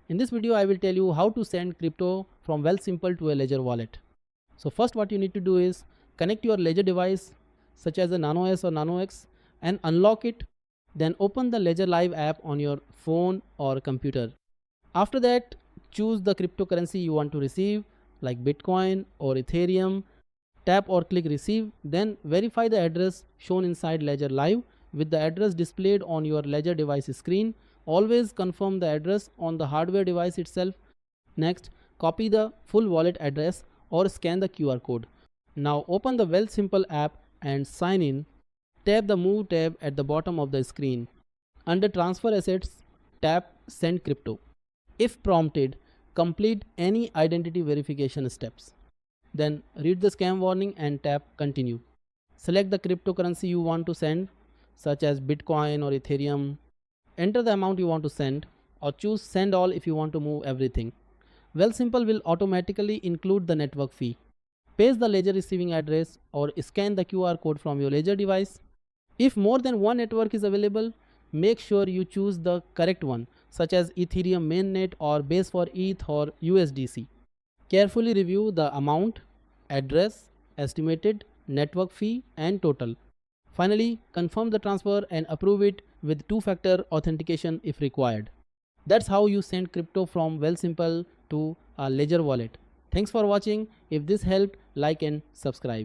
In this video, I will tell you how to send crypto from Wealthsimple to a Ledger wallet. So first what you need to do is connect your Ledger device such as a Nano S or Nano X and unlock it. Then open the Ledger Live app on your phone or computer. After that, choose the cryptocurrency you want to receive like Bitcoin or Ethereum. Tap or click receive. Then verify the address shown inside Ledger Live with the address displayed on your Ledger device screen. Always confirm the address on the hardware device itself. Next, copy the full wallet address or scan the QR code. Now open the Wealthsimple app and sign in. Tap the Move tab at the bottom of the screen. Under Transfer Assets, tap Send Crypto. If prompted, complete any identity verification steps. Then read the scam warning and tap Continue. Select the cryptocurrency you want to send, such as Bitcoin or Ethereum. Enter the amount you want to send or choose Send All if you want to move everything. Wealthsimple will automatically include the network fee. Paste the Ledger receiving address or scan the QR code from your Ledger device. If more than one network is available, make sure you choose the correct one, such as Ethereum mainnet or Base for ETH or USDC. Carefully review the amount, address, estimated network fee and total. Finally, confirm the transfer and approve it with two-factor authentication if required. That's how you send crypto from Wealthsimple to a Ledger wallet. Thanks for watching. If this helped, like and subscribe.